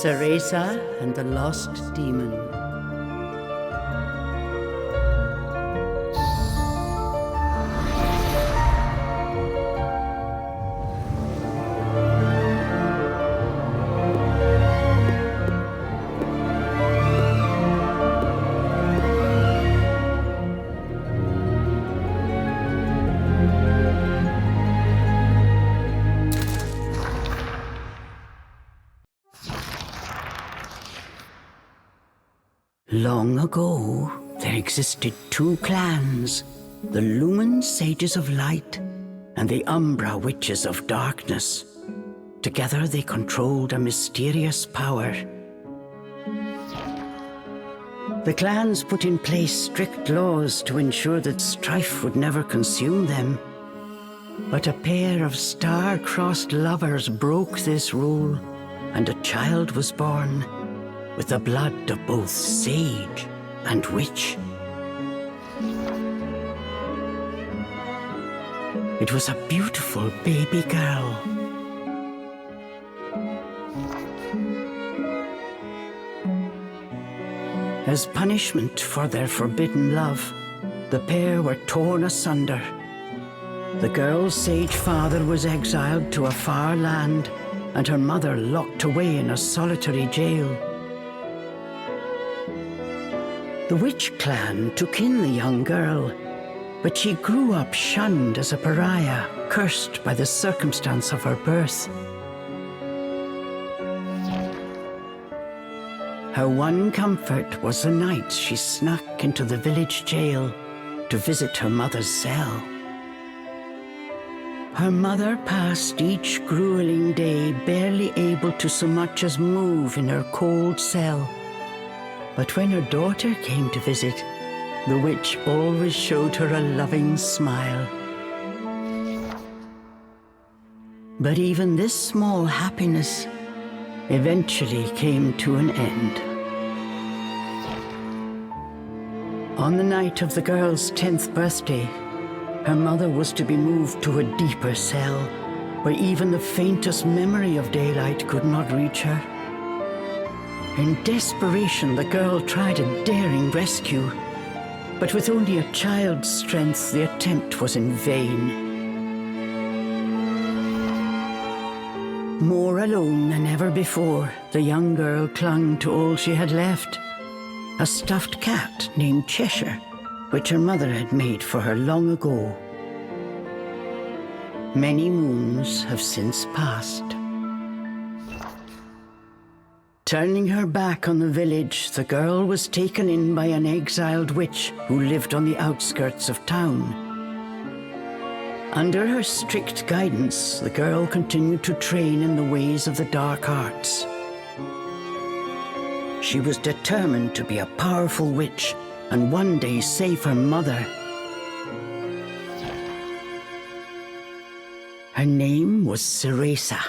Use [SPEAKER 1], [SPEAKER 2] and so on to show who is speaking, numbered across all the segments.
[SPEAKER 1] Cereza and the Lost Demon. Long ago, there existed two clans, the Lumen Sages of Light and the Umbra Witches of Darkness. Together they controlled a mysterious power. The clans put in place strict laws to ensure that strife would never consume them. But a pair of star-crossed lovers broke this rule, and a child was born, with the blood of both sage and witch. It was a beautiful baby girl. As punishment for their forbidden love, the pair were torn asunder. The girl's sage father was exiled to a far land, and her mother locked away in a solitary jail. The witch clan took in the young girl, but she grew up shunned as a pariah, cursed by the circumstance of her birth. Her one comfort was the nights she snuck into the village jail to visit her mother's cell. Her mother passed each grueling day barely able to so much as move in her cold cell. But when her daughter came to visit, the witch always showed her a loving smile. But even this small happiness eventually came to an end. On the night of the girl's 10th birthday, her mother was to be moved to a deeper cell, where even the faintest memory of daylight could not reach her. In desperation, the girl tried a daring rescue, but with only a child's strength, the attempt was in vain. More alone than ever before, the young girl clung to all she had left, a stuffed cat named Cheshire, which her mother had made for her long ago. Many moons have since passed. Turning her back on the village, the girl was taken in by an exiled witch who lived on the outskirts of town. Under her strict guidance, the girl continued to train in the ways of the dark arts. She was determined to be a powerful witch and one day save her mother. Her name was Cereza.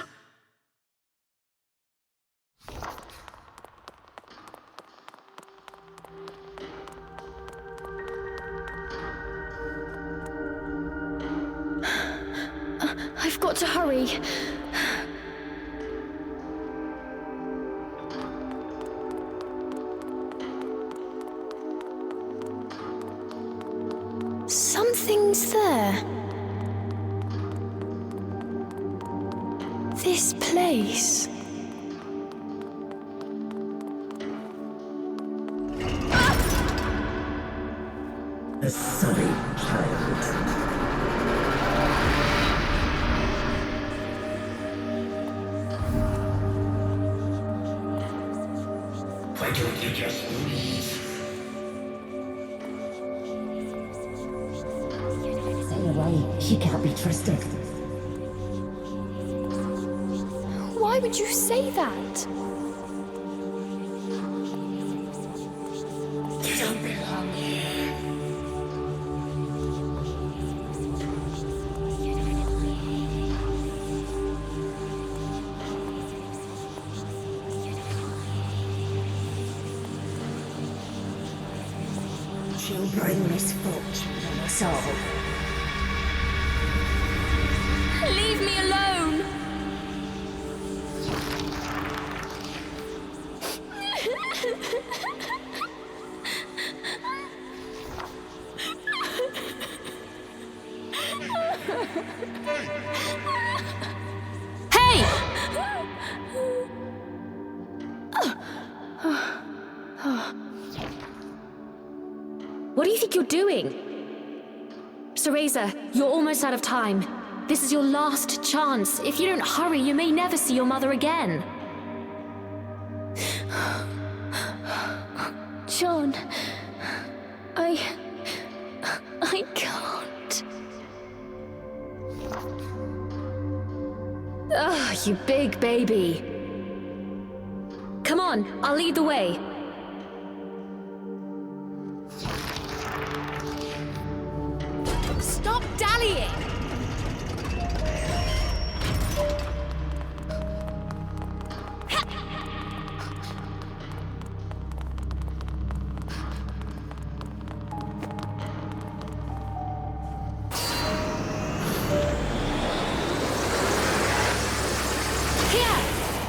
[SPEAKER 2] I've got to hurry. Something's there. This place.
[SPEAKER 1] A sorry child. Why don't you just leave? Stay away. She can't be trusted.
[SPEAKER 2] Why would you say that?
[SPEAKER 1] You don't belong here. She'll bring misfortune on us all.
[SPEAKER 2] Leave me alone! Hey! What do you think you're doing? Cereza, you're almost out of time. This is your last chance. If you don't hurry, you may never see your mother again.
[SPEAKER 3] John, I can't.
[SPEAKER 2] Ugh, you big baby. Come on, I'll lead the way. Stop dallying!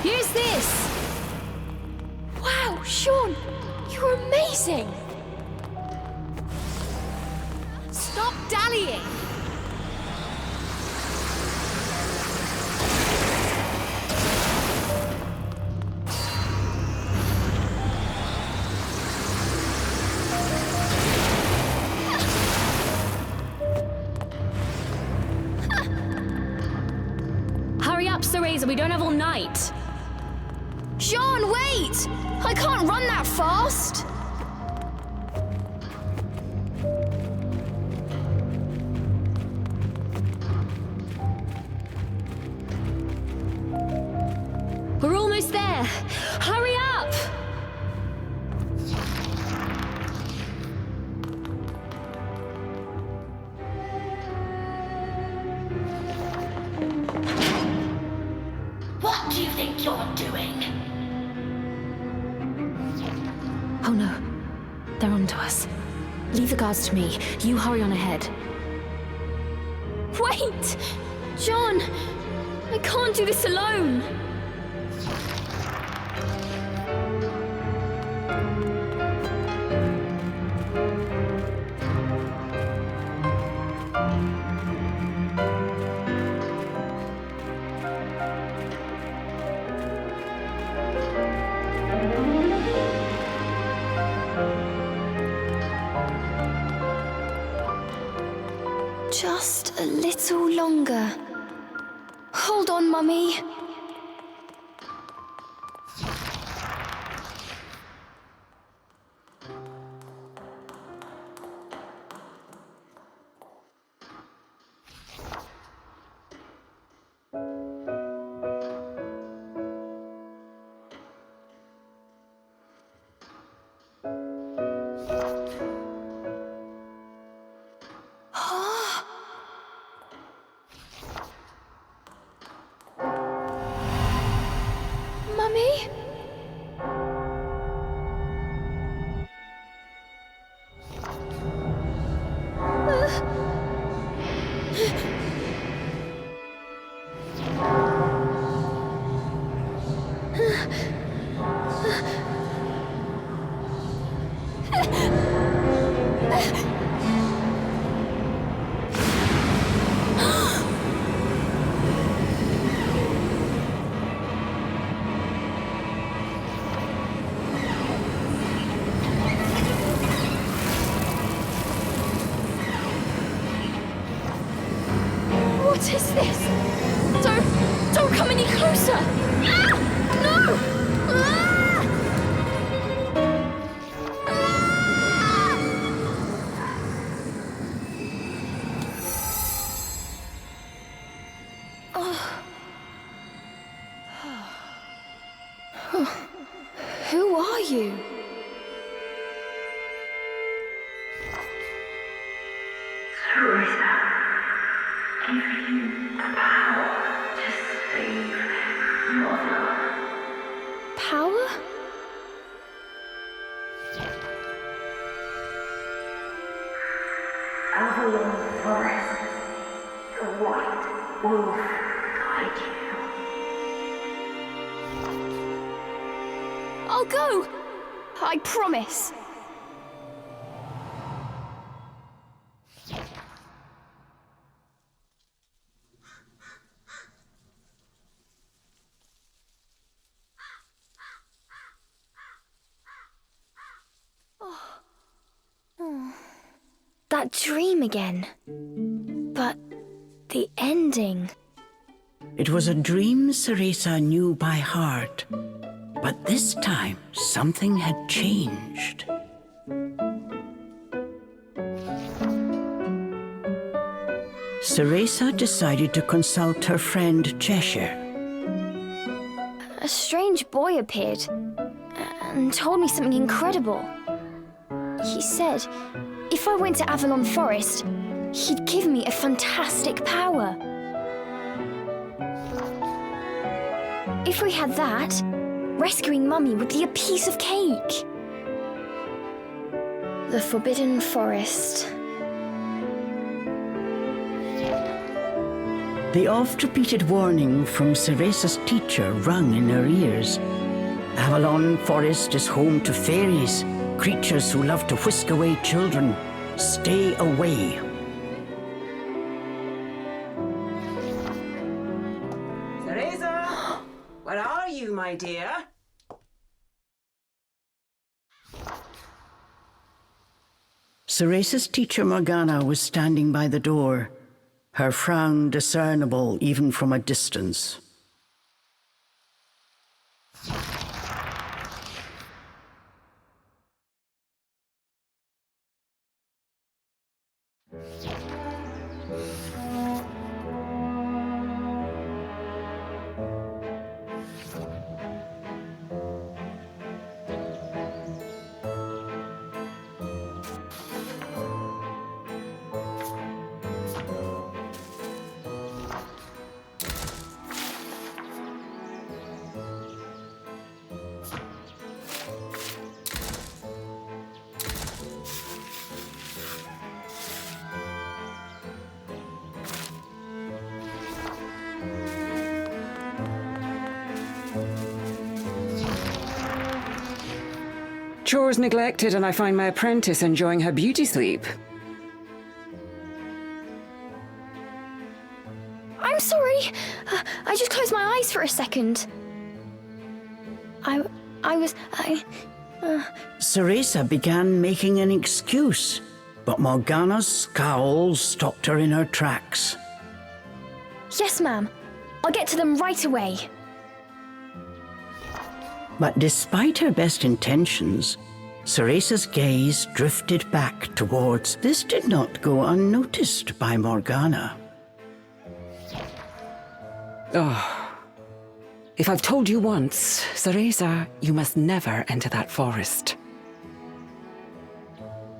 [SPEAKER 2] Use this!
[SPEAKER 3] Wow, Sean, you're amazing!
[SPEAKER 2] Stop dallying! Hurry up, Cereza, we don't have all night.
[SPEAKER 3] Sean, wait! I can't run that fast!
[SPEAKER 2] We're almost there. Hurry up!
[SPEAKER 3] What do you think you're doing?
[SPEAKER 2] Oh no, they're onto us. Leave the guards to me. You hurry on ahead.
[SPEAKER 3] Wait! John, I can't do this alone! Just a little longer. Hold on, Mummy. Mummy? What is this? Don't come any closer! Ah! No! Ah! Ah! Who are you?
[SPEAKER 4] Cereza, give you the power to save Mother.
[SPEAKER 3] Power?
[SPEAKER 4] Avalon Forest, the white wolf guide you.
[SPEAKER 3] I'll go! I promise. dream again. But the ending...
[SPEAKER 1] It was a dream Cereza knew by heart, but this time something had changed. Cereza decided to consult her friend Cheshire.
[SPEAKER 3] A strange boy appeared and told me something incredible. He said if I went to Avalon Forest, he'd give me a fantastic power. If we had that, rescuing Mummy would be a piece of cake. The Forbidden Forest.
[SPEAKER 1] The oft-repeated warning from Cereza's teacher rung in her ears. Avalon Forest is home to fairies, creatures who love to whisk away children. Stay away.
[SPEAKER 5] Cereza! Where are you, my dear?
[SPEAKER 1] Cereza's teacher Morgana was standing by the door, her frown discernible even from a distance.
[SPEAKER 5] Chores neglected, and I find my apprentice enjoying her beauty sleep.
[SPEAKER 3] I'm sorry. I just closed my eyes for a second.
[SPEAKER 1] Cereza began making an excuse, but Morgana's scowl stopped her in her tracks.
[SPEAKER 3] Yes, ma'am. I'll get to them right away.
[SPEAKER 1] But despite her best intentions, Cereza's gaze drifted back towards... This did not go unnoticed by Morgana.
[SPEAKER 5] Oh. If I've told you once, Cereza, you must never enter that forest.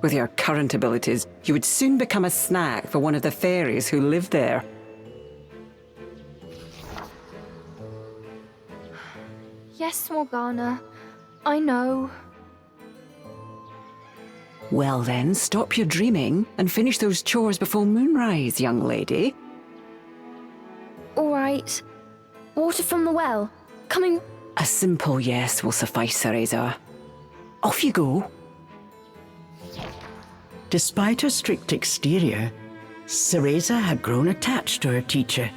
[SPEAKER 5] With your current abilities, you would soon become a snack for one of the fairies who live there.
[SPEAKER 3] Yes, Morgana. I know.
[SPEAKER 5] Well then, stop your dreaming and finish those chores before moonrise, young lady.
[SPEAKER 3] All right. Water from the well. Coming...
[SPEAKER 5] A simple yes will suffice, Cereza. Off you go.
[SPEAKER 1] Despite her strict exterior, Cereza had grown attached to her teacher.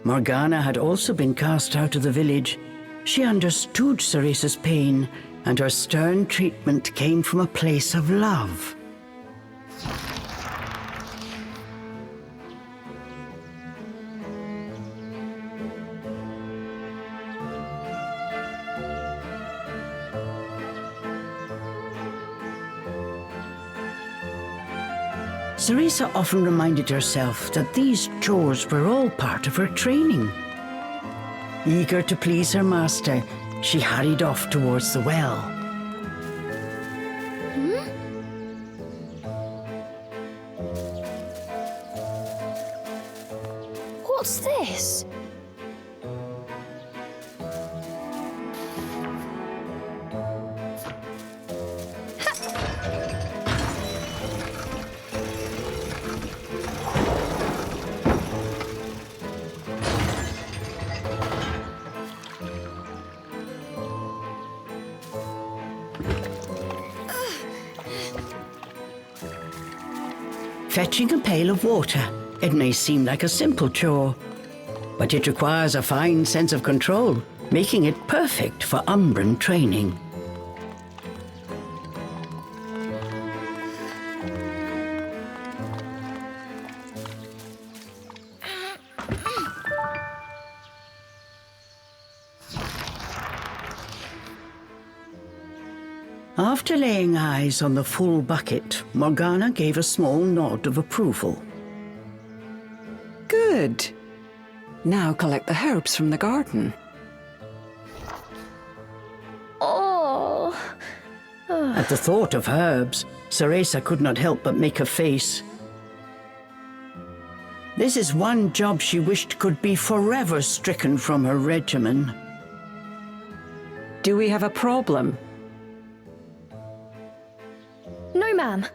[SPEAKER 1] Morgana had also been cast out of the village. She understood Cereza's pain, and her stern treatment came from a place of love. Cereza often reminded herself that these chores were all part of her training. Eager to please her master, she hurried off towards the well.
[SPEAKER 3] What's this?
[SPEAKER 1] Fetching a pail of water. It may seem like a simple chore, but it requires a fine sense of control, making it perfect for Umbran training. After laying eyes on the full bucket, Morgana gave a small nod of approval.
[SPEAKER 5] Good. Now collect the herbs from the garden.
[SPEAKER 3] Oh.
[SPEAKER 1] At the thought of herbs, Cereza could not help but make a face. This is one job she wished could be forever stricken from her regimen.
[SPEAKER 5] Do we have a problem?
[SPEAKER 3] No, ma'am.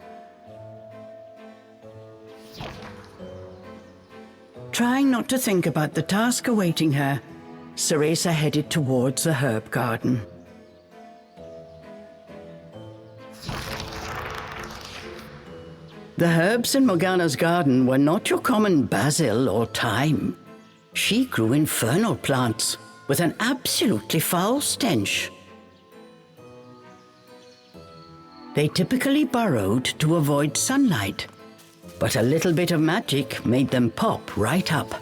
[SPEAKER 1] Trying not to think about the task awaiting her, Cereza headed towards the herb garden. The herbs in Morgana's garden were not your common basil or thyme. She grew infernal plants with an absolutely foul stench. They typically burrowed to avoid sunlight, but a little bit of magic made them pop right up.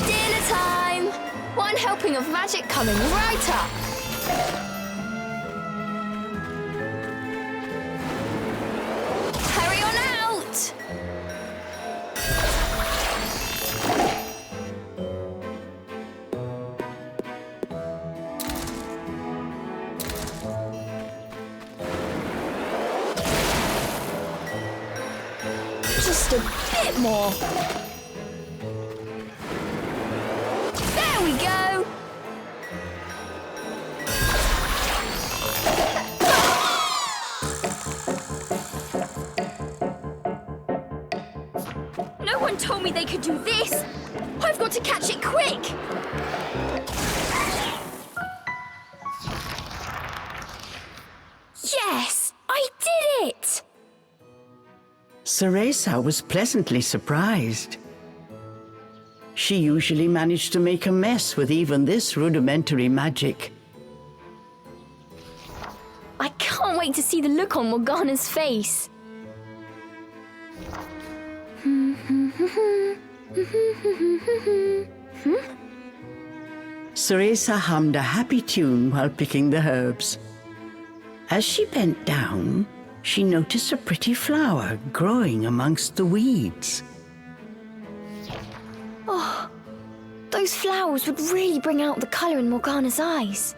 [SPEAKER 3] Dinner time! One helping of magic coming right up. Hurry on out! Just a bit more. There we go! No one told me they could do this! I've got to catch it quick! Yes! I did it!
[SPEAKER 1] Cereza was pleasantly surprised. She usually managed to make a mess with even this rudimentary magic.
[SPEAKER 3] I can't wait to see the look on Morgana's face.
[SPEAKER 1] Cereza hummed a happy tune while picking the herbs. As she bent down, she noticed a pretty flower growing amongst the weeds.
[SPEAKER 3] Oh, those flowers would really bring out the colour in Morgana's eyes.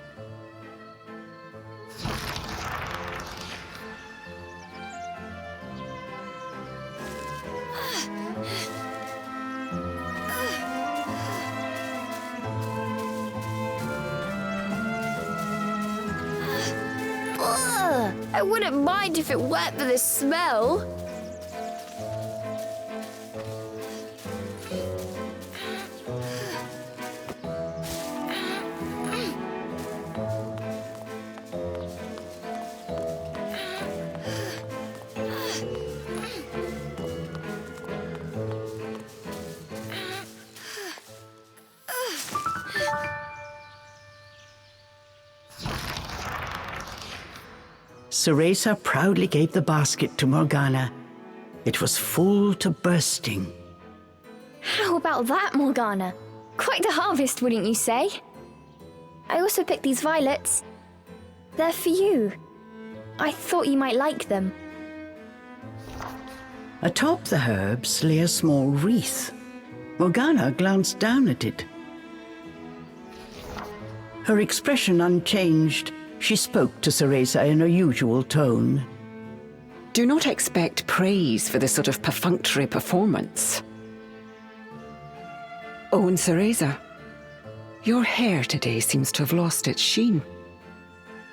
[SPEAKER 3] Ugh, I wouldn't mind if it weren't for the smell.
[SPEAKER 1] Cereza proudly gave the basket to Morgana. It was full to bursting.
[SPEAKER 3] How about that, Morgana? Quite the harvest, wouldn't you say? I also picked these violets. They're for you. I thought you might like them.
[SPEAKER 1] Atop the herbs lay a small wreath. Morgana glanced down at it. Her expression unchanged, she spoke to Cereza in her usual tone.
[SPEAKER 5] Do not expect praise for this sort of perfunctory performance. Oh, and Cereza, your hair today seems to have lost its sheen.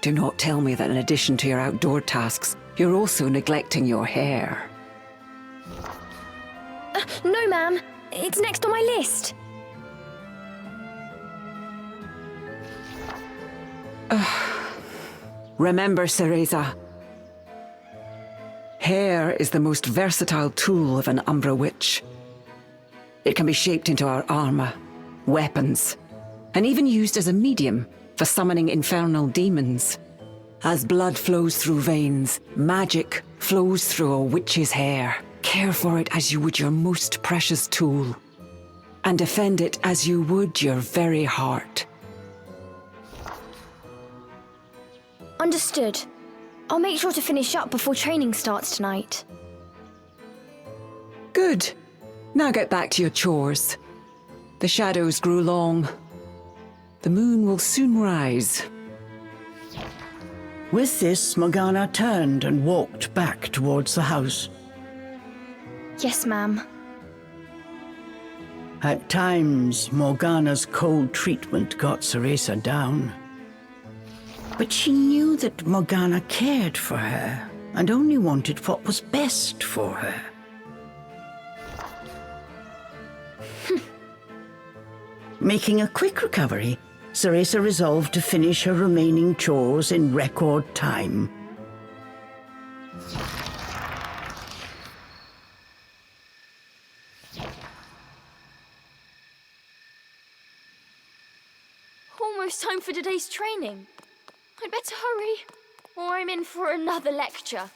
[SPEAKER 5] Do not tell me that in addition to your outdoor tasks, you're also neglecting your hair.
[SPEAKER 3] No, ma'am. It's next on my list.
[SPEAKER 5] Remember, Cereza. Hair is the most versatile tool of an Umbra witch. It can be shaped into our armor, weapons, and even used as a medium for summoning infernal demons. As blood flows through veins, magic flows through a witch's hair. Care for it as you would your most precious tool, and defend it as you would your very heart.
[SPEAKER 3] Understood. I'll make sure to finish up before training starts tonight.
[SPEAKER 5] Good. Now get back to your chores. The shadows grew long. The moon will soon rise.
[SPEAKER 1] With this, Morgana turned and walked back towards the house.
[SPEAKER 3] Yes, ma'am.
[SPEAKER 1] At times, Morgana's cold treatment got Cereza down. But she knew that Morgana cared for her and only wanted what was best for her. Making a quick recovery, Cereza resolved to finish her remaining chores in record time.
[SPEAKER 3] Almost time for today's training. I'd better hurry, or I'm in for another lecture.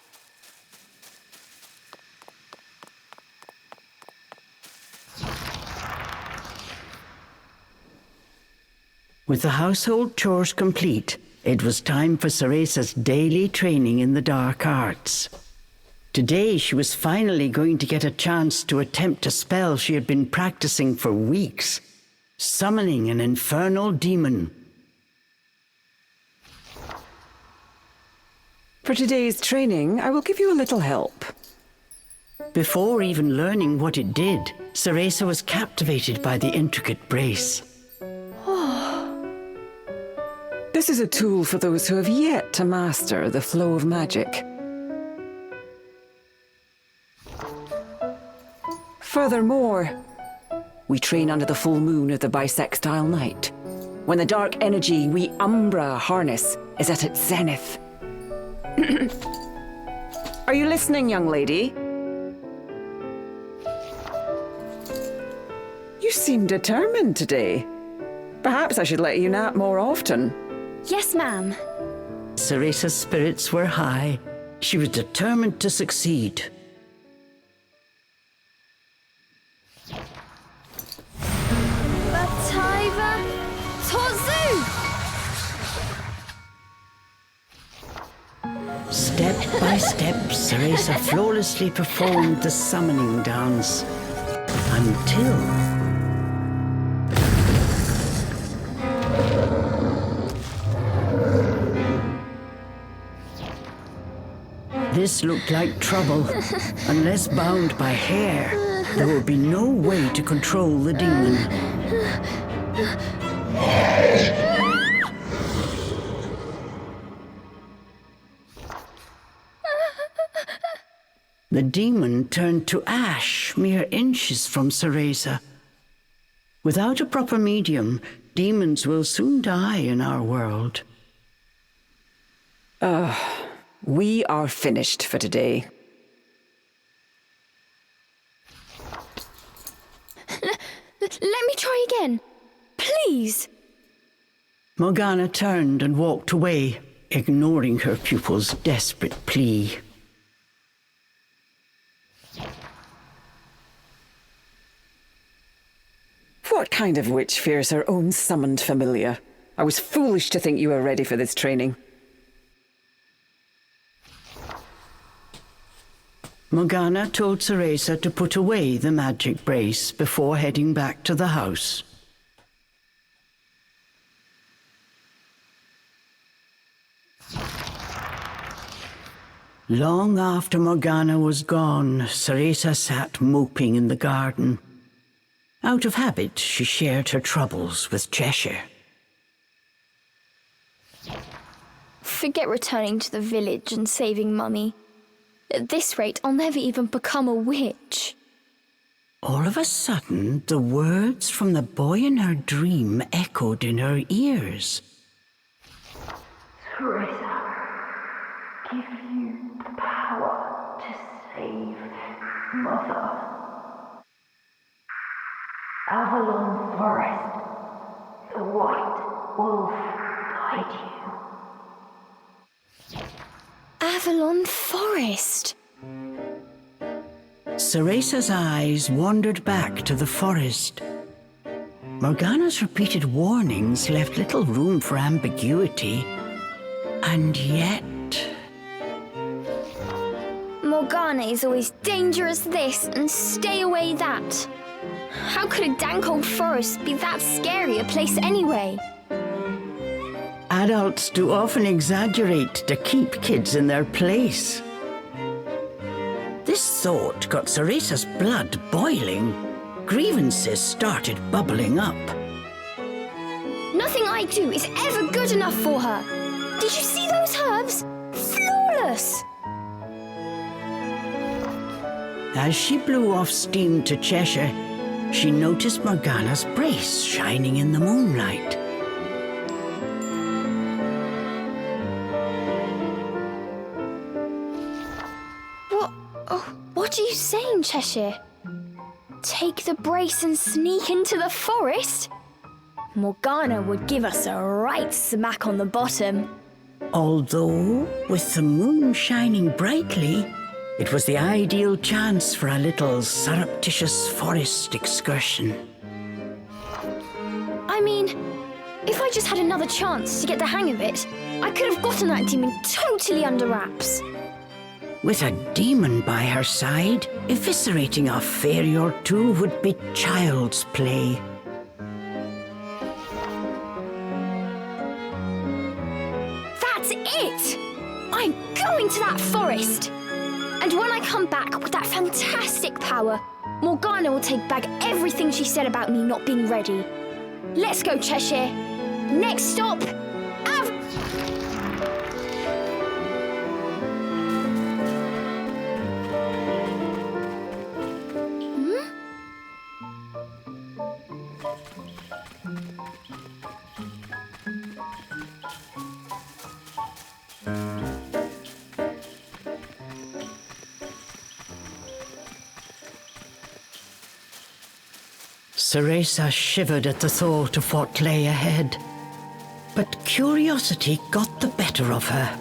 [SPEAKER 1] With the household chores complete, it was time for Cereza's daily training in the dark arts. Today she was finally going to get a chance to attempt a spell she had been practicing for weeks, summoning an infernal demon.
[SPEAKER 5] For today's training, I will give you a little help.
[SPEAKER 1] Before even learning what it did, Cereza was captivated by the intricate brace.
[SPEAKER 5] This is a tool for those who have yet to master the flow of magic. Furthermore, we train under the full moon of the bisextile night, when the dark energy we Umbra harness is at its zenith. Are you listening, young lady? You seem determined today. Perhaps I should let you nap more often.
[SPEAKER 3] Yes, ma'am.
[SPEAKER 1] Cereza's spirits were high. She was determined to succeed.
[SPEAKER 3] Bataiva Tozu!
[SPEAKER 1] Step by step, Cereza flawlessly performed the summoning dance. Until... This looked like trouble. Unless bound by hair, there would be no way to control the demon. The demon turned to ash mere inches from Cereza. Without a proper medium, demons will soon die in our world.
[SPEAKER 5] We are finished for today.
[SPEAKER 3] Let me try again. Please.
[SPEAKER 1] Morgana turned and walked away, ignoring her pupil's desperate plea.
[SPEAKER 5] What kind of witch fears her own summoned familiar? I was foolish to think you were ready for this training.
[SPEAKER 1] Morgana told Cereza to put away the magic brace before heading back to the house. Long after Morgana was gone, Cereza sat moping in the garden. Out of habit, she shared her troubles with Cheshire.
[SPEAKER 3] Forget returning to the village and saving Mummy. At this rate, I'll never even become a witch.
[SPEAKER 1] All of a sudden, the words from the boy in her dream echoed in her ears.
[SPEAKER 4] Cereza, give you the power to save Mother. Avalon Forest, the White Wolf guide you.
[SPEAKER 3] Avalon Forest.
[SPEAKER 1] Cereza's eyes wandered back to the forest. Morgana's repeated warnings left little room for ambiguity, and yet...
[SPEAKER 3] Morgana is always dangerous this and stay away that. How could a dank old forest be that scary a place anyway?
[SPEAKER 1] Adults do often exaggerate to keep kids in their place. This thought got Cereza's blood boiling. Grievances started bubbling up.
[SPEAKER 3] Nothing I do is ever good enough for her. Did you see those herbs? Flawless!
[SPEAKER 1] As she blew off steam to Cheshire, she noticed Morgana's brace shining in the moonlight.
[SPEAKER 3] What are you saying, Cheshire? Take the brace and sneak into the forest? Morgana would give us a right smack on the bottom.
[SPEAKER 1] Although, with the moon shining brightly, it was the ideal chance for a little surreptitious forest excursion.
[SPEAKER 3] I mean, if I just had another chance to get the hang of it, I could have gotten that demon totally under wraps.
[SPEAKER 1] With a demon by her side, eviscerating a fairy or two would be child's play.
[SPEAKER 3] That's it! I'm going to that forest! And when I come back with that fantastic power, Morgana will take back everything she said about me not being ready. Let's go, Cheshire. Next stop,
[SPEAKER 1] Cereza shivered at the thought of what lay ahead, but curiosity got the better of her.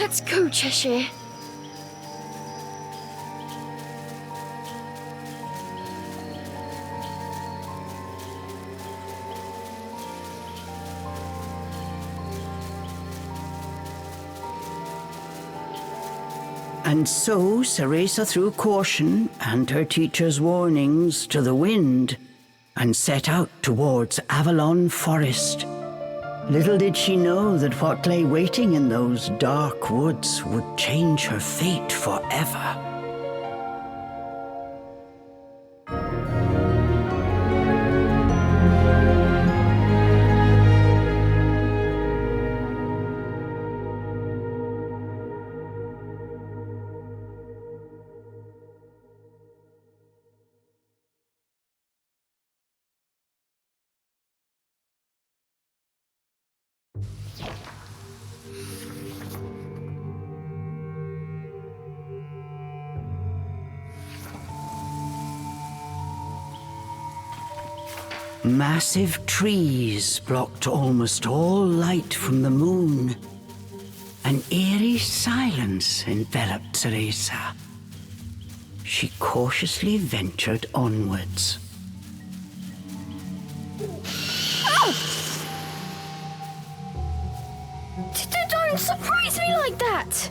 [SPEAKER 3] Let's go, Cheshire.
[SPEAKER 1] And so Cereza threw caution and her teacher's warnings to the wind and set out towards Avalon Forest. Little did she know that what lay waiting in those dark woods would change her fate forever. Massive trees blocked almost all light from the moon. An eerie silence enveloped Cereza. She cautiously ventured onwards.
[SPEAKER 3] Don't surprise me like that!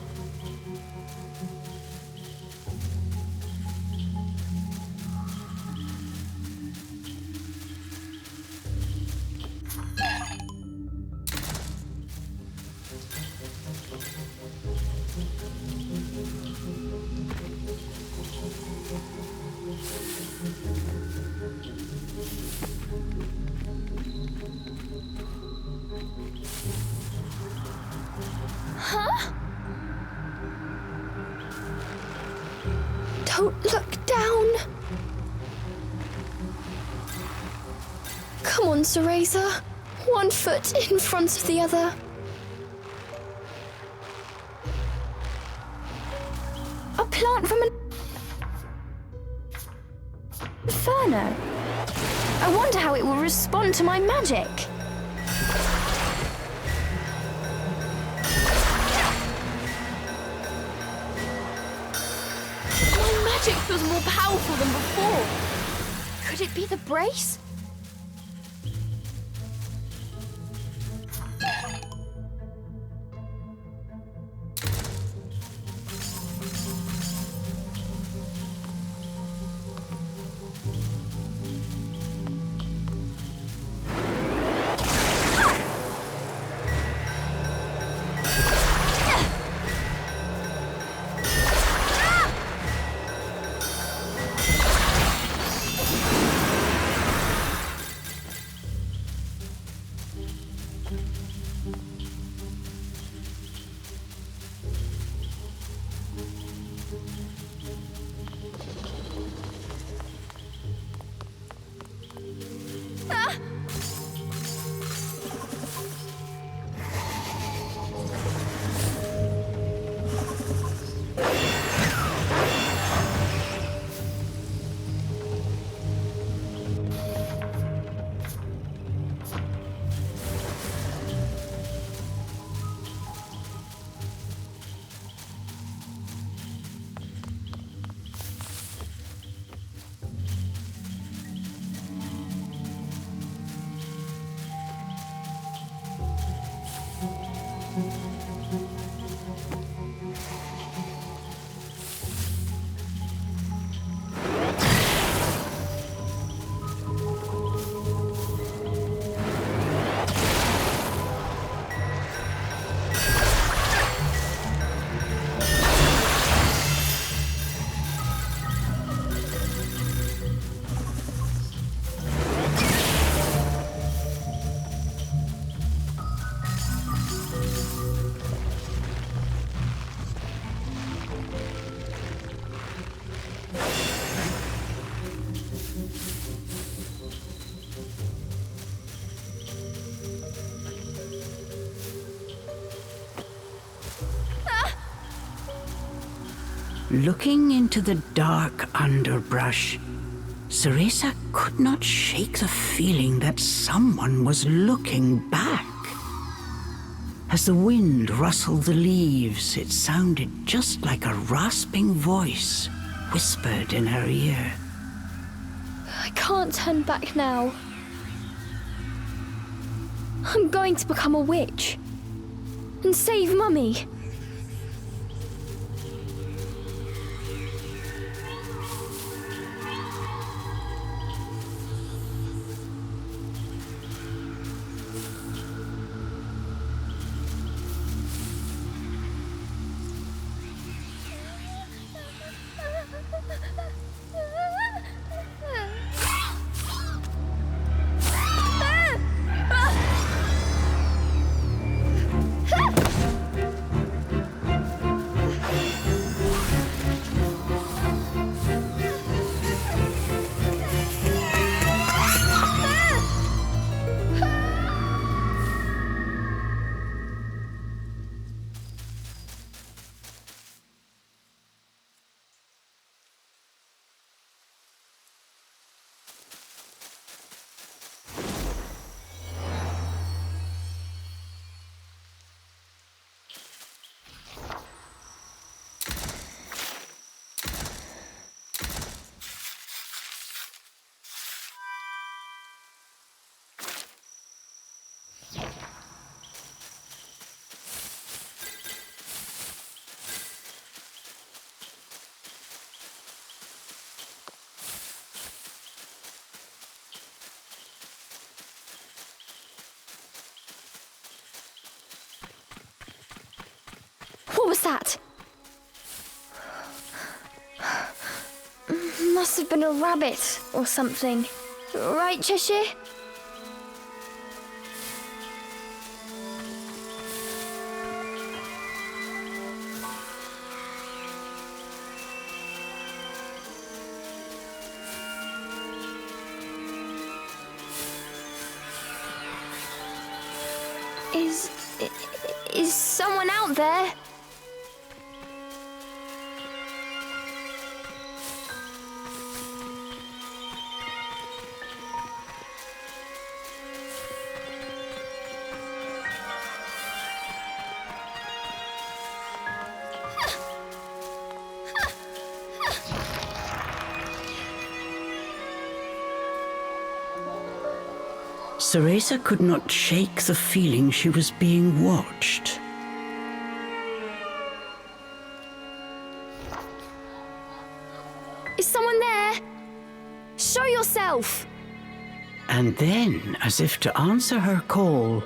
[SPEAKER 3] Come on, Cereza. One foot in front of the other. A plant from an inferno. I wonder how it will respond to my magic. My magic feels more powerful than before. Could it be the brace?
[SPEAKER 1] Looking into the dark underbrush, Cereza could not shake the feeling that someone was looking back. As the wind rustled the leaves, it sounded just like a rasping voice whispered in her ear.
[SPEAKER 3] I can't turn back now. I'm going to become a witch and save Mummy. What was that? Must have been a rabbit or something. Right, Cheshire? Is someone out there?
[SPEAKER 1] Cereza could not shake the feeling she was being watched.
[SPEAKER 3] Is someone there? Show yourself!
[SPEAKER 1] And then, as if to answer her call,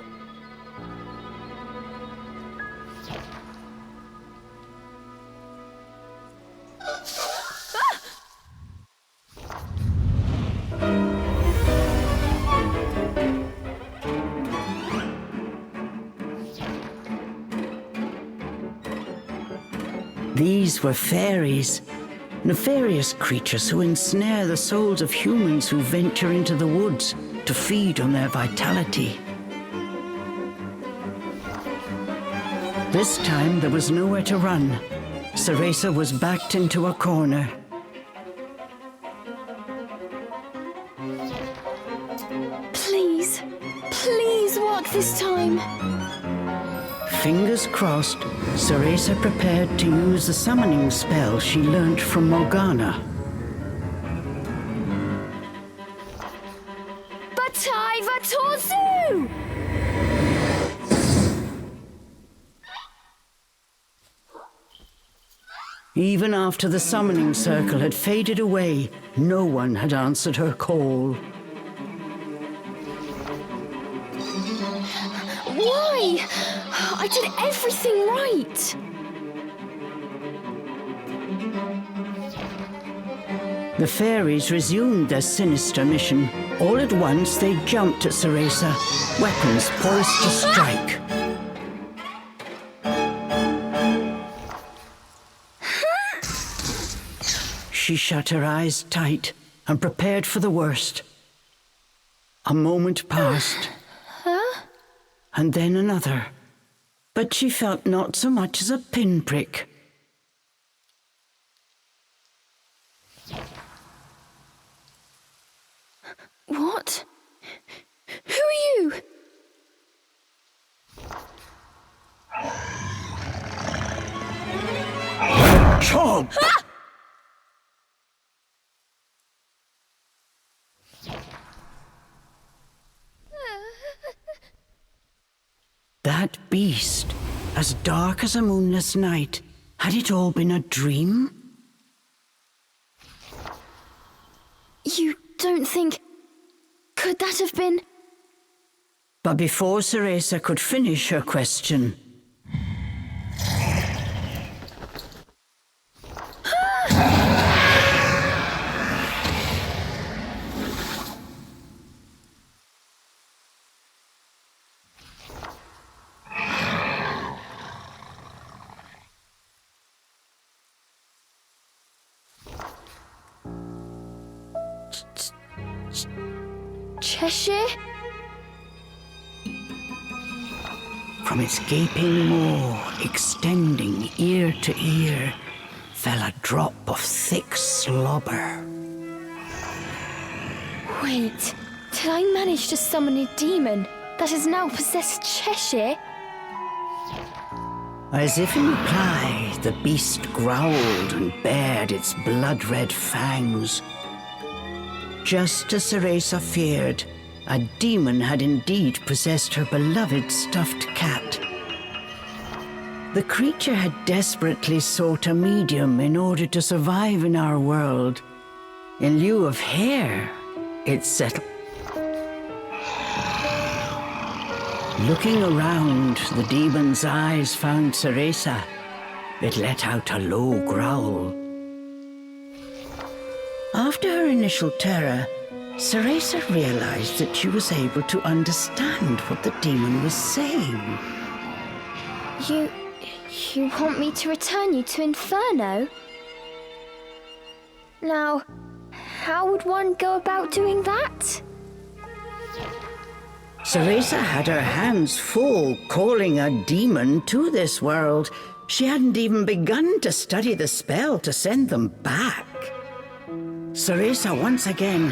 [SPEAKER 1] these were fairies, nefarious creatures who ensnare the souls of humans who venture into the woods to feed on their vitality. This time there was nowhere to run. Cereza was backed into a corner.
[SPEAKER 3] Please, please work this time.
[SPEAKER 1] Fingers crossed, Cereza prepared to use the summoning spell she learnt from Morgana.
[SPEAKER 3] Batai Vatorzu!
[SPEAKER 1] Even after the summoning circle had faded away, no one had answered her call.
[SPEAKER 3] Why? I did everything right.
[SPEAKER 1] The fairies resumed their sinister mission. All at once, they jumped at Cereza, weapons poised to strike. She shut her eyes tight and prepared for the worst. A moment passed, and then another. But she felt not so much as a pinprick.
[SPEAKER 3] What? Who are you?
[SPEAKER 1] Chomp! That beast, as dark as a moonless night, had it all been a dream?
[SPEAKER 3] You don't think... Could that have been...
[SPEAKER 1] But before Cereza could finish her question,
[SPEAKER 3] Cheshire?
[SPEAKER 1] from its gaping maw, extending ear to ear, fell a drop of thick slobber.
[SPEAKER 3] Wait, did I manage to summon a demon that has now possessed Cheshire?
[SPEAKER 1] As if in reply, the beast growled and bared its blood-red fangs. Just as Cereza feared, a demon had indeed possessed her beloved stuffed cat. The creature had desperately sought a medium in order to survive in our world. In lieu of hair, it settled. Looking around, the demon's eyes found Cereza. It let out a low growl. After her initial terror, Cereza realized that she was able to understand what the demon was saying.
[SPEAKER 3] You want me to return you to Inferno? Now, how would one go about doing that?
[SPEAKER 1] Cereza had her hands full calling a demon to this world. She hadn't even begun to study the spell to send them back. Cereza once again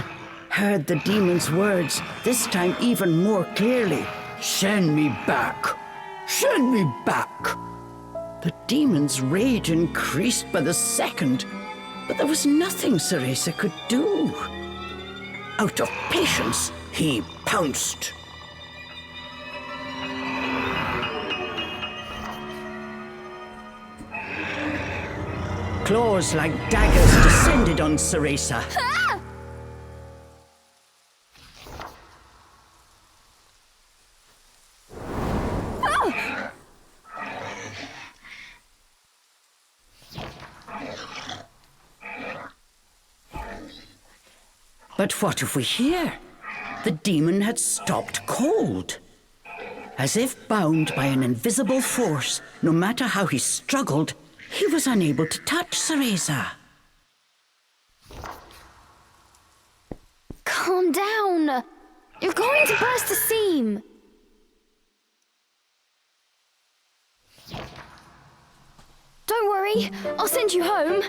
[SPEAKER 1] heard the demon's words, this time even more clearly. Send me back! Send me back! The demon's rage increased by the second, but there was nothing Cereza could do. Out of patience, he pounced. Claws like daggers descended on Cereza. But what of we hear? The demon had stopped cold. As if bound by an invisible force, no matter how he struggled, he was unable to touch Cereza.
[SPEAKER 3] Calm down. You're going to burst the seam. Don't worry, I'll send you home.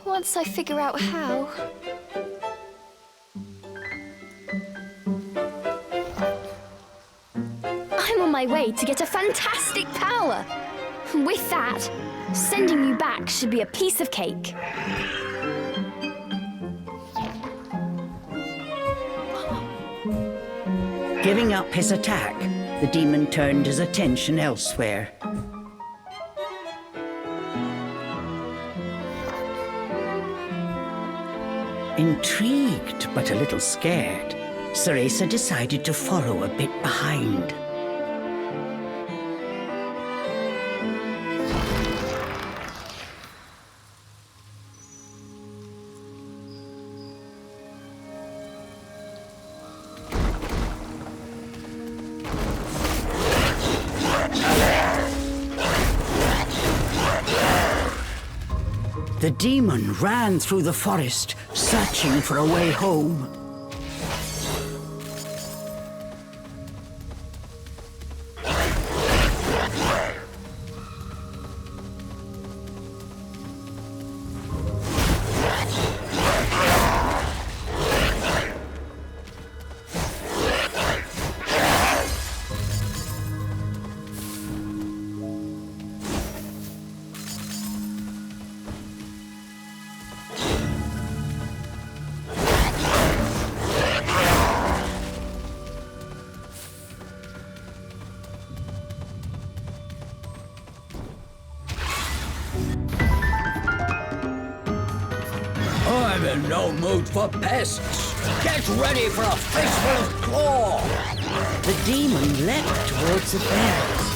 [SPEAKER 3] Once I figure out how. I'm on my way to get a fantastic power. With that, sending you back should be a piece of cake.
[SPEAKER 1] Giving up his attack, the demon turned his attention elsewhere. Intrigued but a little scared, Cereza decided to follow a bit behind. The demon ran through the forest, searching for a way home. I'm in no mood for pests. Get ready for a fistful of claw. The demon leapt towards the bears.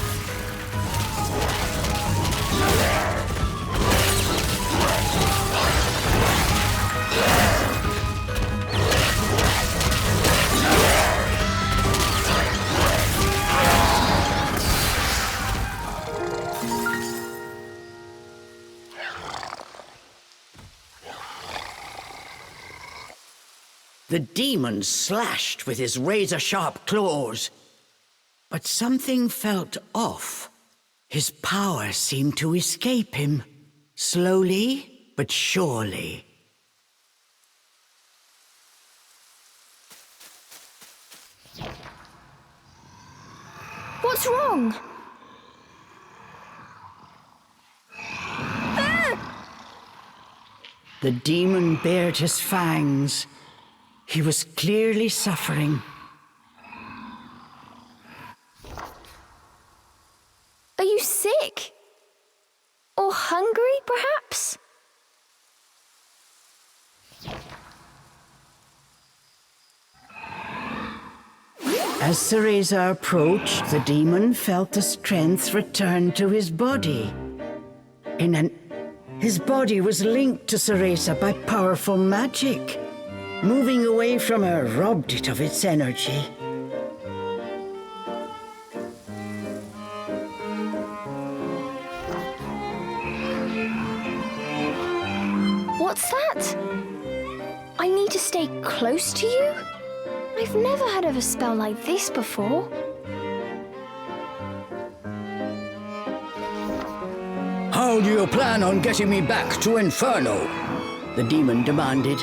[SPEAKER 1] The demon slashed with his razor-sharp claws. But something felt off. His power seemed to escape him, slowly but surely.
[SPEAKER 3] What's wrong?
[SPEAKER 1] The demon bared his fangs. He was clearly suffering.
[SPEAKER 3] Are you sick? Or hungry, perhaps?
[SPEAKER 1] As Cereza approached, the demon felt the strength return to his body. His body was linked to Cereza by powerful magic. Moving away from her robbed it of its energy.
[SPEAKER 3] What's that? I need to stay close to you? I've never heard of a spell like this before.
[SPEAKER 1] How do you plan on getting me back to Inferno? The demon demanded.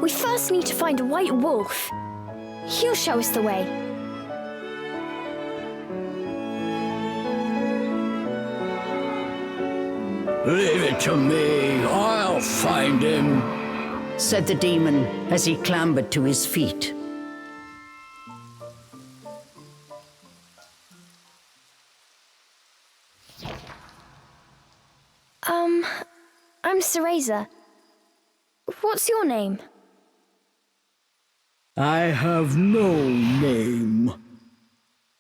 [SPEAKER 3] We first need to find a white wolf. He'll show us the way.
[SPEAKER 1] Leave it to me. I'll find him, said the demon as he clambered to his feet.
[SPEAKER 3] I'm Cereza. What's your name?
[SPEAKER 1] I have no name,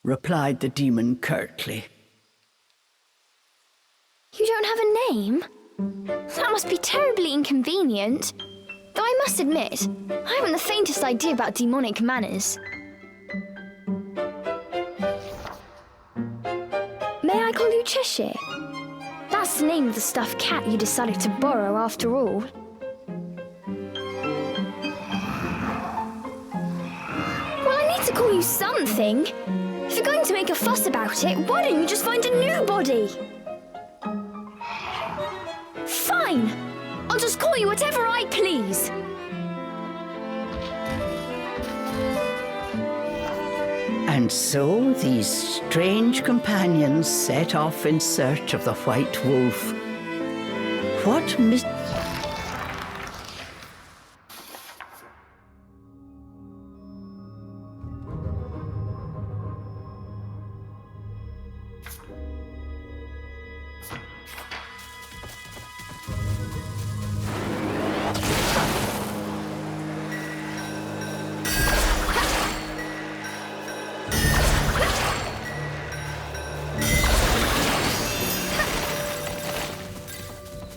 [SPEAKER 1] replied the demon curtly.
[SPEAKER 3] You don't have a name? That must be terribly inconvenient. Though I must admit, I haven't the faintest idea about demonic manners. May I call you Cheshire? That's the name of the stuffed cat you decided to borrow after all. Well, I need to call you something. If you're going to make a fuss about it, why don't you just find a new body? Fine! I'll just call you whatever I please.
[SPEAKER 1] And so these strange companions set off in search of the white wolf. What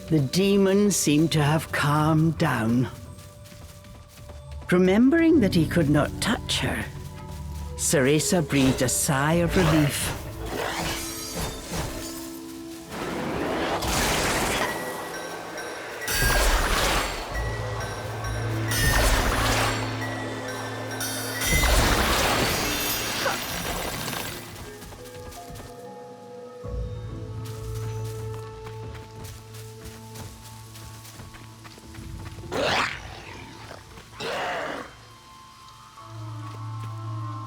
[SPEAKER 1] The demon seemed to have calmed down. Remembering that he could not touch her, Cereza breathed a sigh of relief.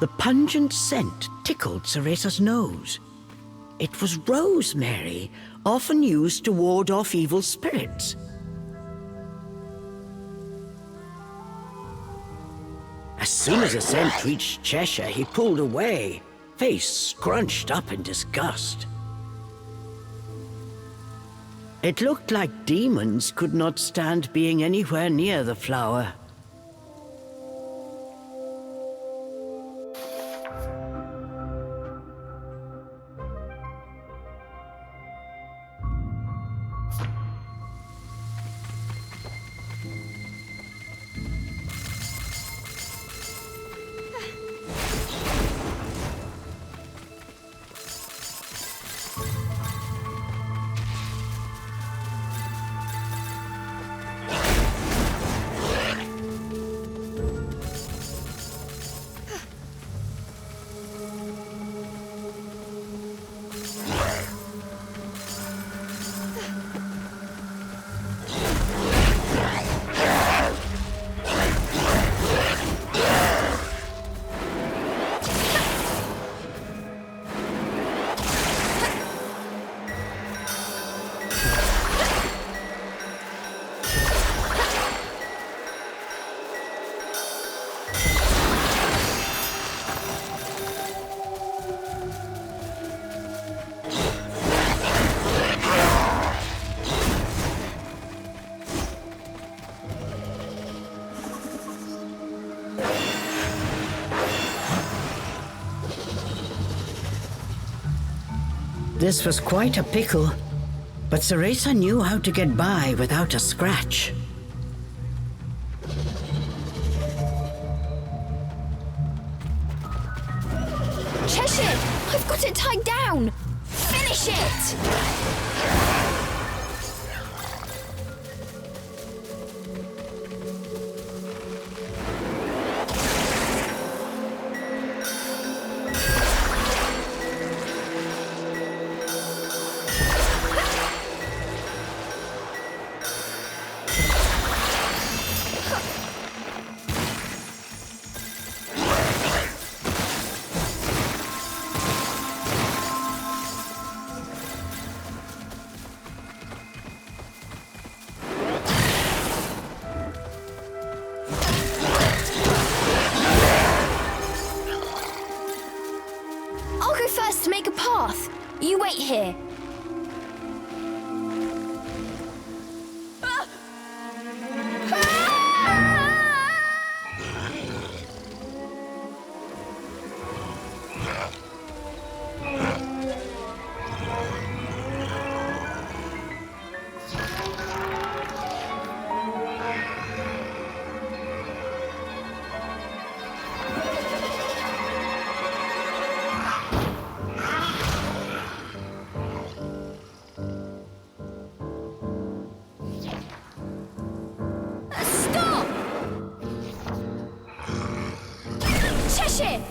[SPEAKER 1] The pungent scent tickled Cereza's nose. It was rosemary, often used to ward off evil spirits. As soon as the scent reached Cheshire, he pulled away, face scrunched up in disgust. It looked like demons could not stand being anywhere near the flower. This was quite a pickle, but Cereza knew how to get by without a scratch.
[SPEAKER 3] Cheshire! I've got it tied down! Finish it! here. Cheshire!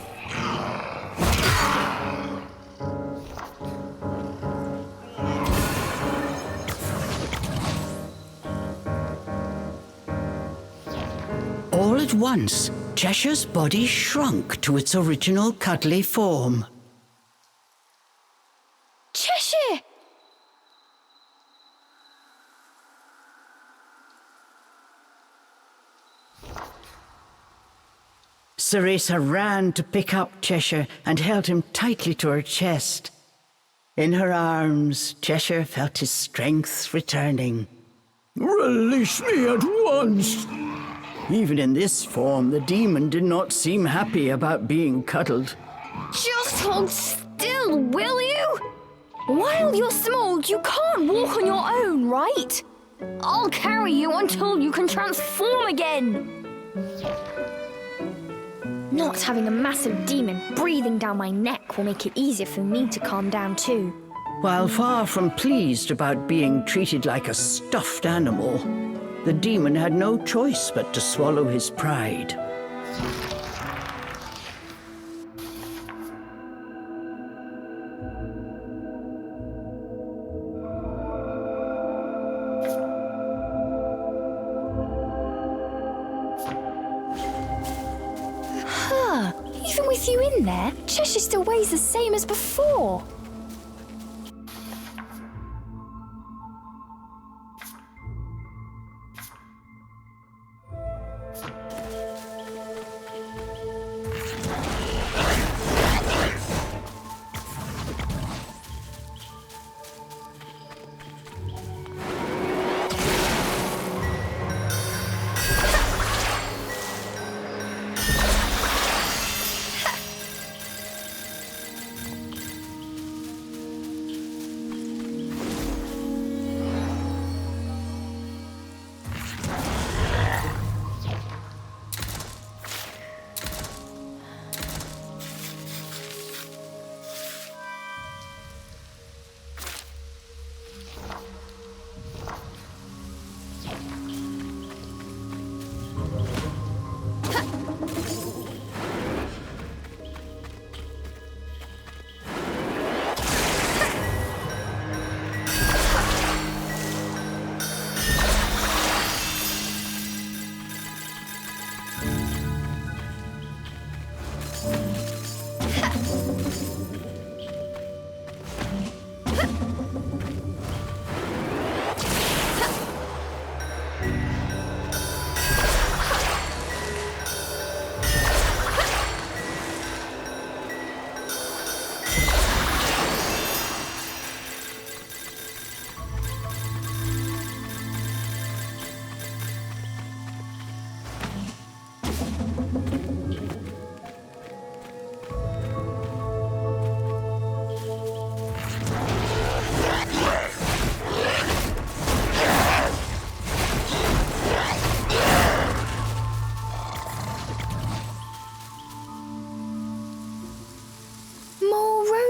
[SPEAKER 1] All at once, Cheshire's body shrunk to its original cuddly form.
[SPEAKER 3] Cheshire!
[SPEAKER 1] Cereza ran to pick up Cheshire and held him tightly to her chest. In her arms, Cheshire felt his strength returning. "Release me at once!" Even in this form, the demon did not seem happy about being cuddled.
[SPEAKER 3] Just hold still, will you? While you're small, you can't walk on your own, right? I'll carry you until you can transform again. Not having a massive demon breathing down my neck will make it easier for me to calm down too.
[SPEAKER 1] While far from pleased about being treated like a stuffed animal, the demon had no choice but to swallow his pride.
[SPEAKER 3] Even with you in there, Cheshire still weighs the same as before.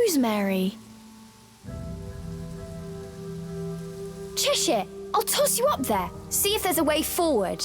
[SPEAKER 3] Rosemary. Cheshire, I'll toss you up there. See if there's a way forward.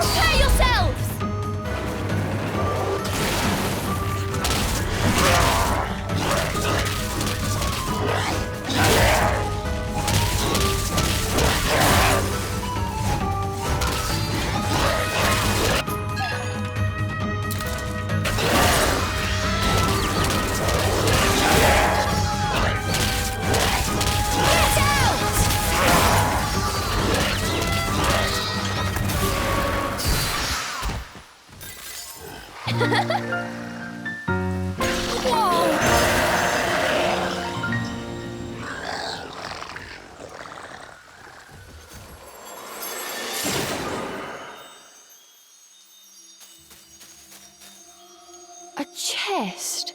[SPEAKER 3] Prepare yourselves! Get out! Whoa! A chest?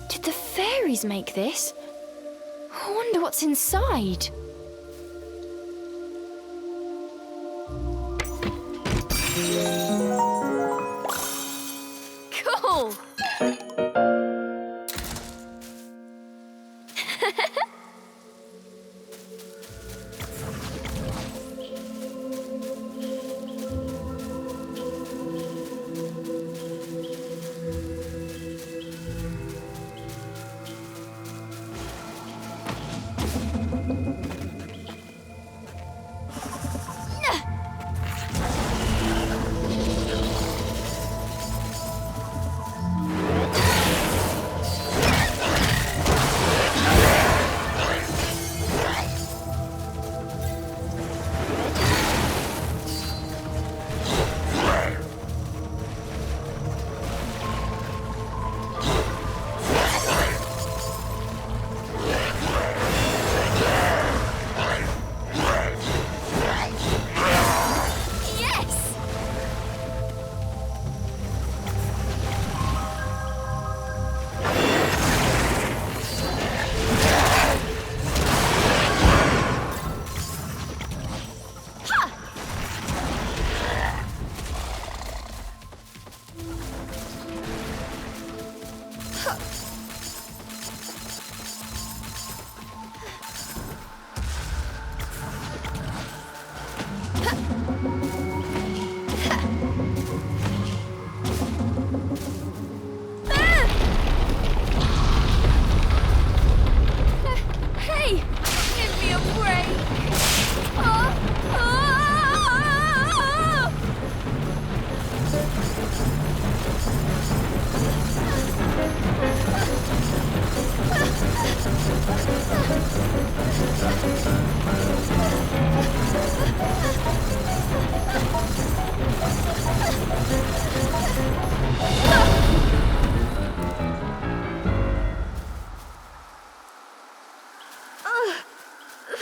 [SPEAKER 3] Did the fairies make this? I wonder what's inside. Cool! Yes! Hey! Give me a break! Ah! Ah!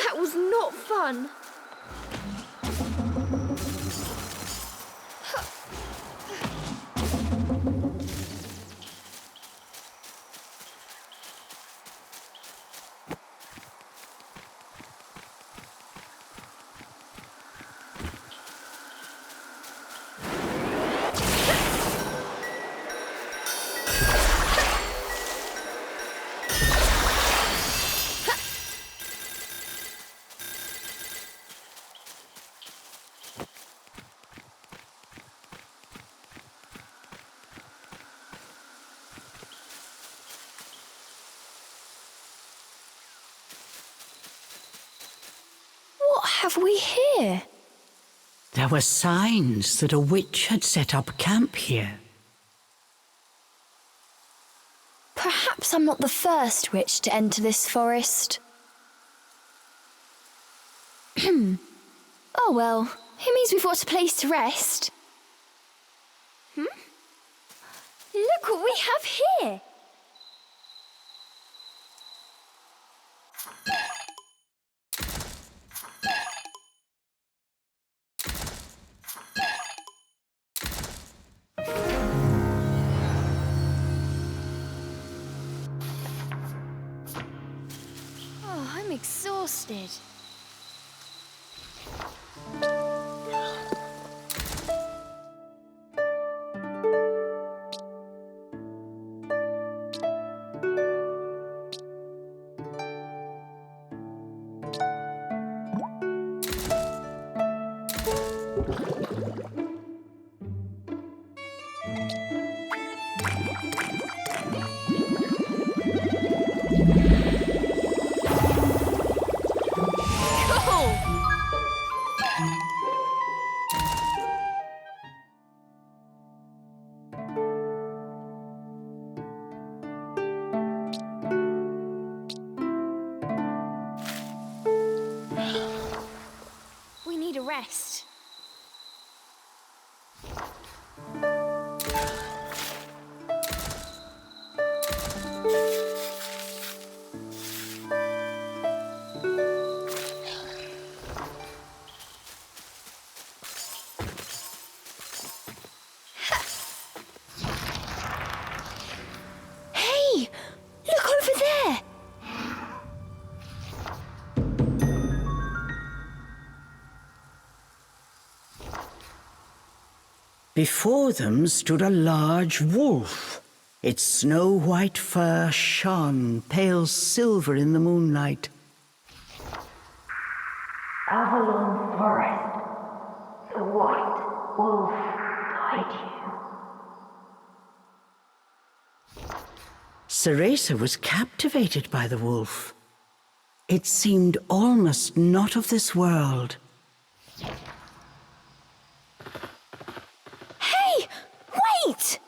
[SPEAKER 3] That was not fun. What have we here?
[SPEAKER 1] There were signs that a witch had set up camp here.
[SPEAKER 3] Perhaps I'm not the first witch to enter this forest. Oh well, it means we've got a place to rest. Look what we have here! Oh, I'm exhausted. We need a rest. Hey! Look over there!
[SPEAKER 1] Before them stood a large wolf. Its snow-white fur shone pale silver in the moonlight.
[SPEAKER 4] Avalon Forest. The white wolf guide you.
[SPEAKER 1] Cereza was captivated by the wolf. It seemed almost not of this world.
[SPEAKER 3] Hey! Wait!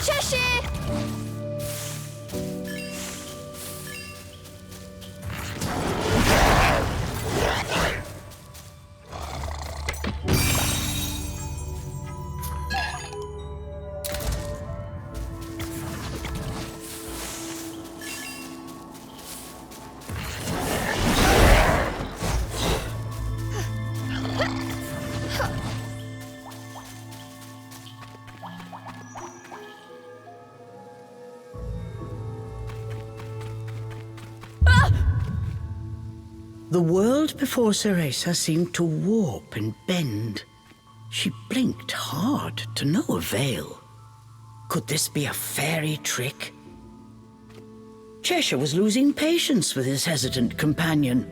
[SPEAKER 3] Cheshire!
[SPEAKER 1] The world before Cereza seemed to warp and bend. She blinked hard to no avail. Could this be a fairy trick? Cheshire was losing patience with his hesitant companion.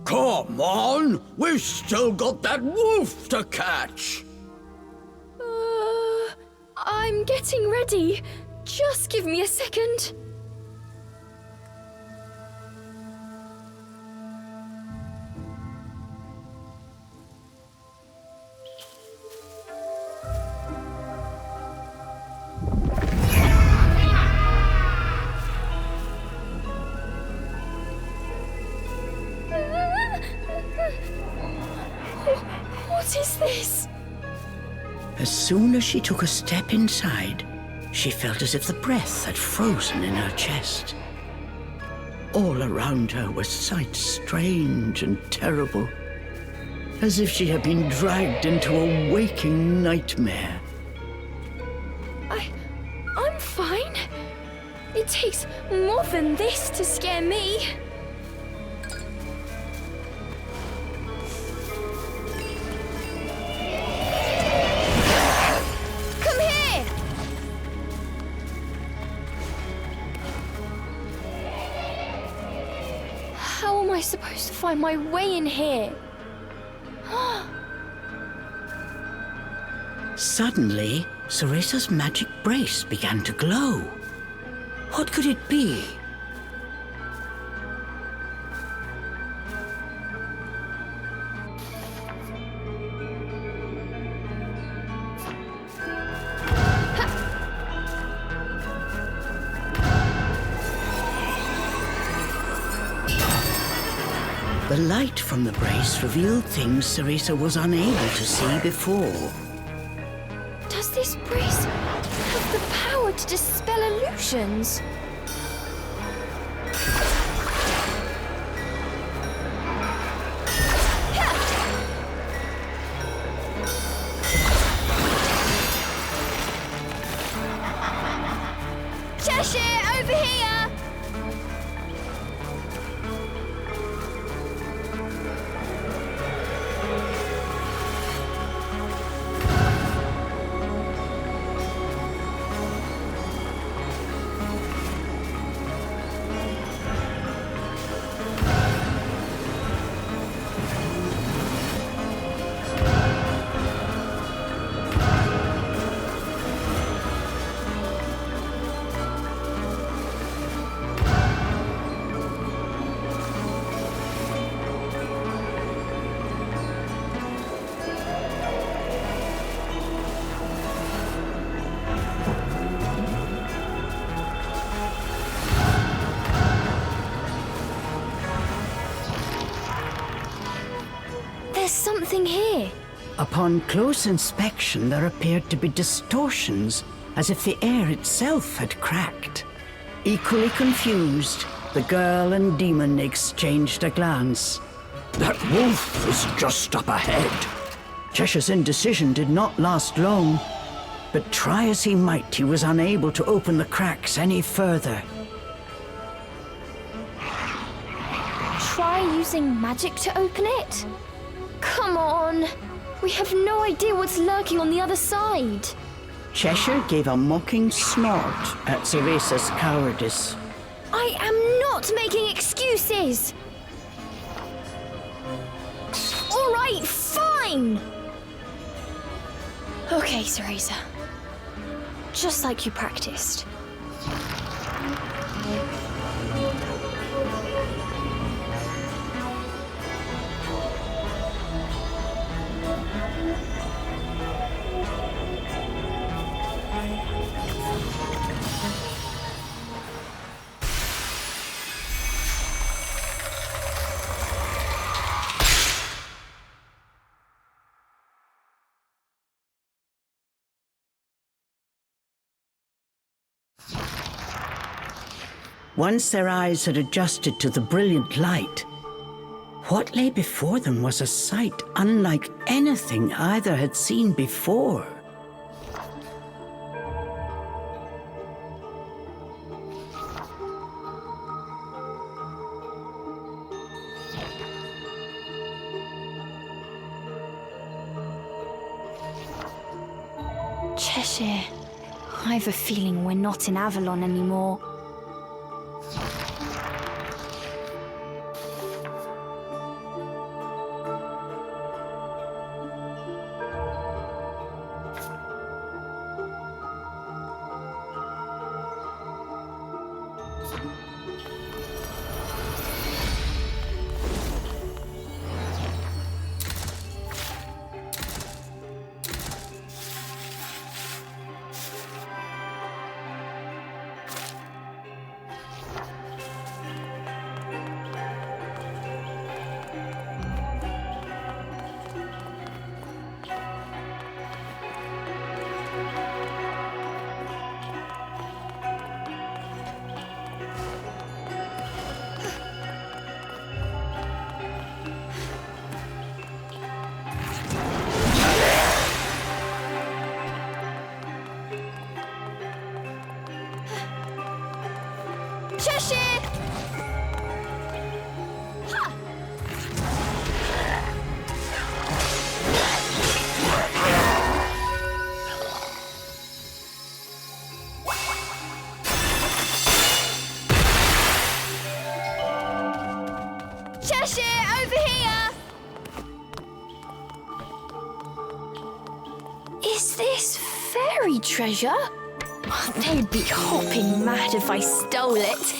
[SPEAKER 6] Come on! We've still got that wolf to catch!
[SPEAKER 3] I'm getting ready. Just give me a second.
[SPEAKER 1] As soon as she took a step inside, she felt as if the breath had frozen in her chest. All around her were sights strange and terrible, as if she had been dragged into a waking nightmare.
[SPEAKER 3] I'm fine. It takes more than this to scare me. Come here! How am I supposed to find my way in here?
[SPEAKER 1] Suddenly, Cereza's magic brace began to glow. What could it be? The light from the brace revealed things Cereza was unable to see before.
[SPEAKER 3] Does this brace have the power to dispel illusions? Cheshire, over here! There's something here.
[SPEAKER 1] Upon close inspection, there appeared to be distortions, as if the air itself had cracked. Equally confused, the girl and demon exchanged a glance.
[SPEAKER 6] That wolf is just up ahead.
[SPEAKER 1] Cheshire's indecision did not last long, but try as he might, he was unable to open the cracks any further.
[SPEAKER 3] Try using magic to open it? Come on! We have no idea what's lurking on the other side.
[SPEAKER 1] Cheshire gave a mocking snort at Cereza's cowardice.
[SPEAKER 3] I am not making excuses! All right, fine! Okay, Cereza. Just like you practiced.
[SPEAKER 1] Once their eyes had adjusted to the brilliant light, what lay before them was a sight unlike anything either had seen before.
[SPEAKER 3] Cheshire, I have a feeling we're not in Avalon anymore. Cheshire! Ha! Cheshire, over here! Is this fairy treasure? Oh, they'd be hopping mad if I stole it.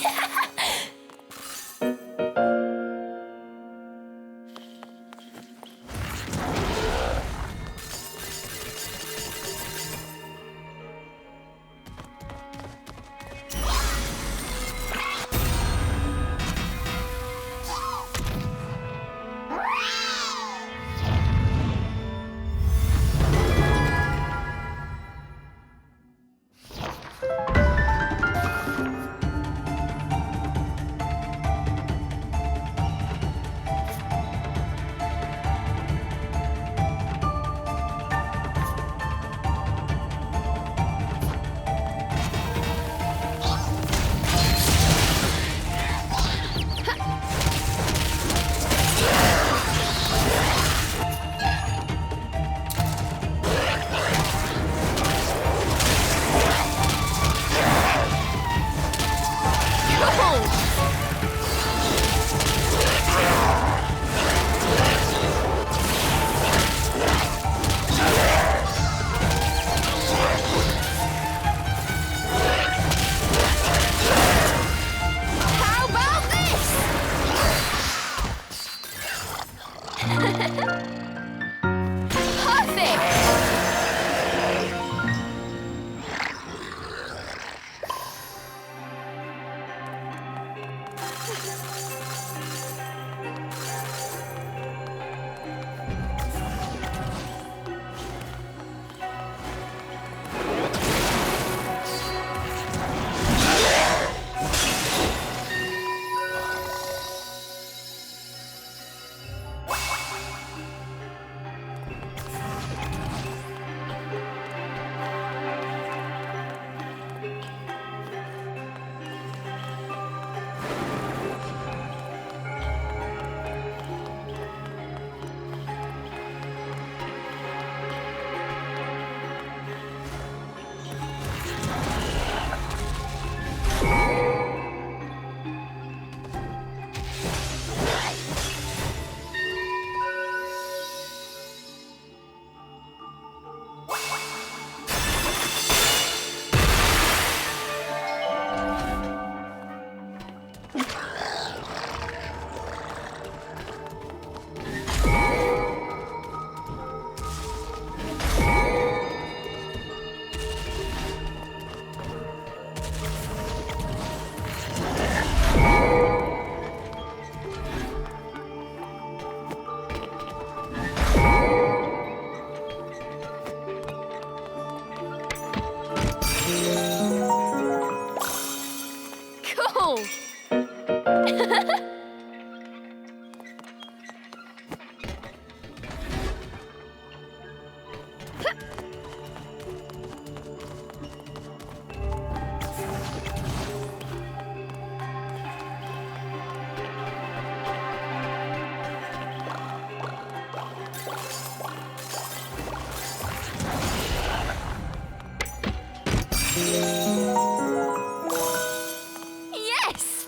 [SPEAKER 3] Yes!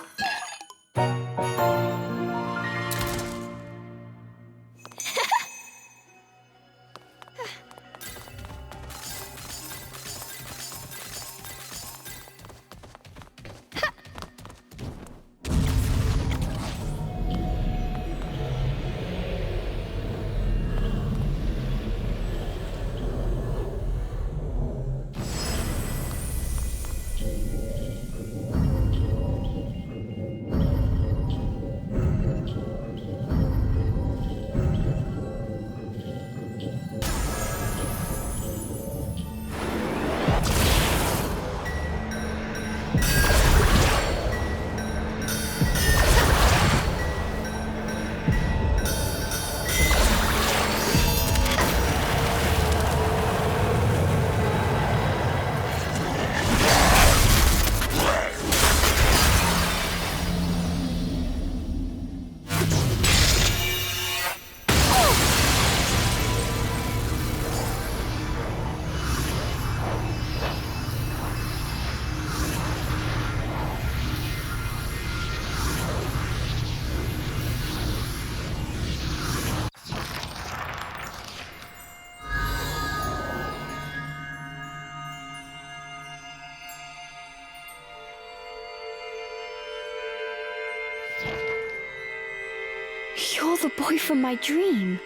[SPEAKER 3] You're the boy from my dream.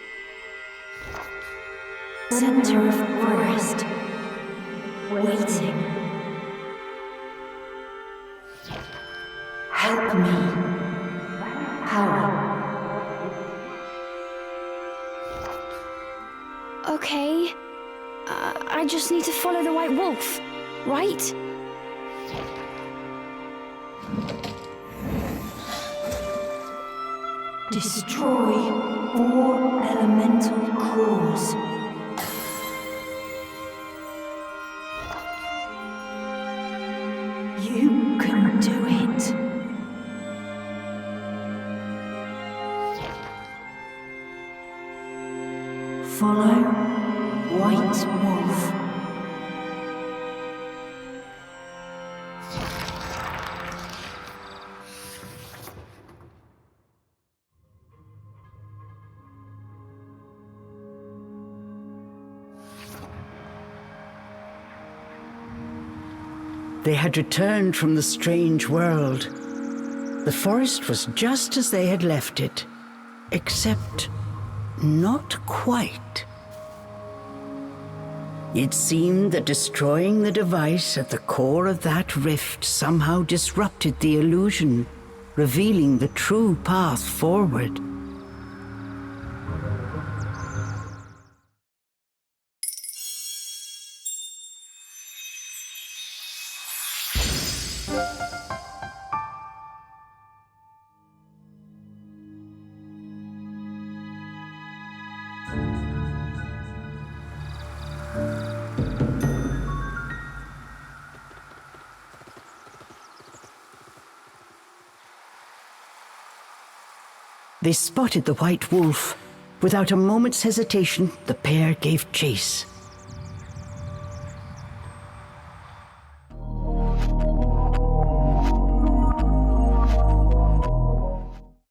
[SPEAKER 4] Center of forest. Waiting. Help me. Hurry.
[SPEAKER 3] Okay. I just need to follow the white wolf, right?
[SPEAKER 4] Destroy 4 elemental cores. You can do it. Follow White Wolf.
[SPEAKER 1] They had returned from the strange world. The forest was just as they had left it, except not quite. It seemed that destroying the device at the core of that rift somehow disrupted the illusion, revealing the true path forward. They spotted the white wolf. Without a moment's hesitation, the pair gave chase.